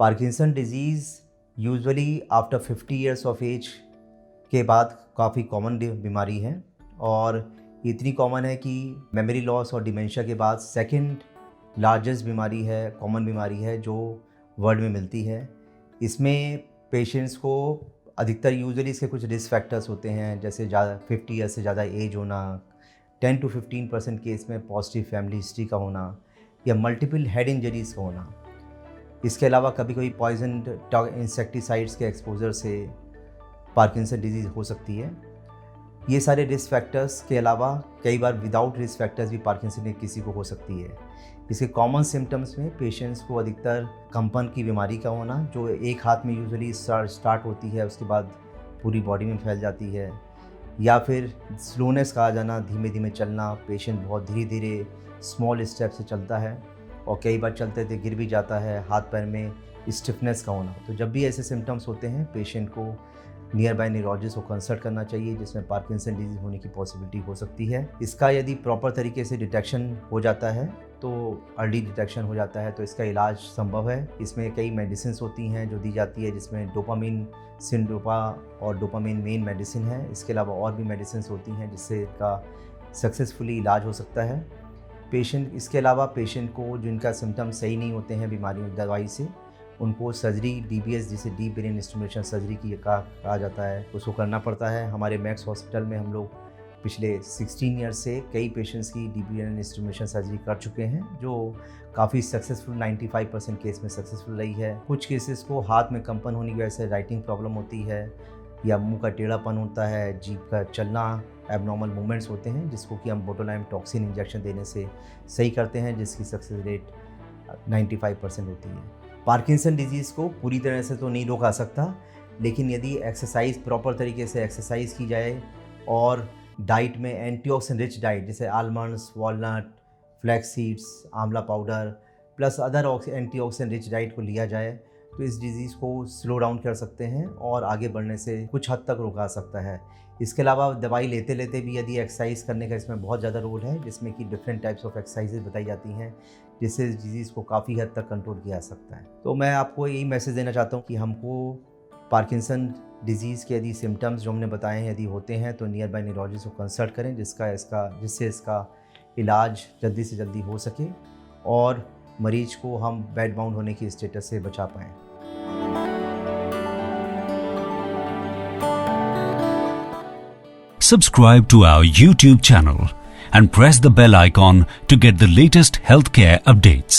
Parkinson disease usually after 50 years of age के बाद काफ़ी कॉमन बीमारी है और इतनी कॉमन है कि मेमोरी लॉस और डिमेंशिया के बाद सेकंड लार्जेस्ट बीमारी है, कॉमन बीमारी है जो वर्ल्ड में मिलती है। इसमें पेशेंट्स को अधिकतर यूजुअली इसके कुछ रिस्क फैक्टर्स होते हैं, जैसे 50 ईयर्स से ज़्यादा एज होना, 10 to 15% केस में पॉजिटिव फैमिली हिस्ट्री का होना या मल्टीपल हेड इंजरीज़ का होना। इसके अलावा कभी कभी पॉइजन इंसेक्टिसाइड्स के एक्सपोजर से पार्किंसन डिजीज़ हो सकती है। ये सारे रिस्क फैक्टर्स के अलावा कई बार विदाउट रिस्क फैक्टर्स भी पार्किंसन किसी को हो सकती है। इसके कॉमन सिम्टम्स में पेशेंट्स को अधिकतर कंपन की बीमारी का होना, जो एक हाथ में यूजुअली स्टार्ट होती है, उसके बाद पूरी बॉडी में फैल जाती है, या फिर स्लोनेस का आ जाना, धीमे धीमे चलना, पेशेंट बहुत धीरे धीरे स्मॉल स्टेप से चलता है और कई बार चलते थे गिर भी जाता है, हाथ पैर में स्टिफनेस का होना। तो जब भी ऐसे सिम्टम्स होते हैं पेशेंट को नियर बाय न्यूरोलॉजिस्ट को कंसल्ट करना चाहिए, जिसमें पार्किंसन डिजीज़ होने की पॉसिबिलिटी हो सकती है। इसका यदि प्रॉपर तरीके से डिटेक्शन हो जाता है, तो अर्ली डिटेक्शन हो जाता है, तो इसका इलाज संभव है। इसमें कई मेडिसिन होती हैं जो दी जाती है, जिसमें डोपामिन, सिनडोपा और डोपामिन मेन मेडिसिन है। इसके अलावा और भी मेडिसिन होती हैं जिससे इसका सक्सेसफुली इलाज हो सकता है। इसके अलावा पेशेंट को जिनका सिम्टम सही नहीं होते हैं बीमारी दवाई से, उनको सर्जरी, DBS जिसे डीप ब्रेन स्टिमुलेशन सर्जरी की कहा जाता है, उसको करना पड़ता है। हमारे मैक्स हॉस्पिटल में हम लोग पिछले 16 ईयर्स से कई पेशेंट्स की डीप ब्रेन स्टिमुलेशन सर्जरी कर चुके हैं, जो काफ़ी सक्सेसफुल 95% केस में सक्सेसफुल रही है। कुछ केसेस को हाथ में कंपन होने की वजह से राइटिंग प्रॉब्लम होती है या मुंह का टेढ़ापन होता है, जीभ का चलना, एबनॉर्मल मूवमेंट्स होते हैं, जिसको कि हम बोटुलिज्म टॉक्सिन इंजेक्शन देने से सही करते हैं, जिसकी सक्सेस रेट 95% होती है। पार्किंसन डिजीज़ को पूरी तरह से तो नहीं रोका सकता, लेकिन यदि एक्सरसाइज प्रॉपर तरीके से एक्सरसाइज की जाए और डाइट में एंटीऑक्सीडेंट रिच डाइट जैसे आलमंड्स, वॉलनट, फ्लैक्स सीड्स, आंवला powder plus other antioxidant rich diet को लिया जाए, तो इस डिज़ीज़ को स्लो डाउन कर सकते हैं और आगे बढ़ने से कुछ हद तक रोका सकता है। इसके अलावा दवाई लेते लेते भी यदि एक्सरसाइज करने का इसमें बहुत ज़्यादा रोल है, जिसमें कि डिफरेंट टाइप्स ऑफ एक्सरसाइजेज बताई जाती हैं, जिससे इस डिज़ीज़ को काफ़ी हद तक कंट्रोल किया जा सकता है। तो मैं आपको यही मैसेज देना चाहता हूँ कि हमको पार्किंसन डिजीज़ के यदि सिम्टम्स जो हमने बताए हैं यदि होते हैं, तो नियर बाय न्यूरोलॉजिस्ट को कंसल्ट करें, जिससे इसका इलाज जल्दी से जल्दी हो सके और मरीज को हम बेड बाउंड होने की स्टेटस से बचा पाएँ। Subscribe to our YouTube channel and press the bell icon to get the latest healthcare updates.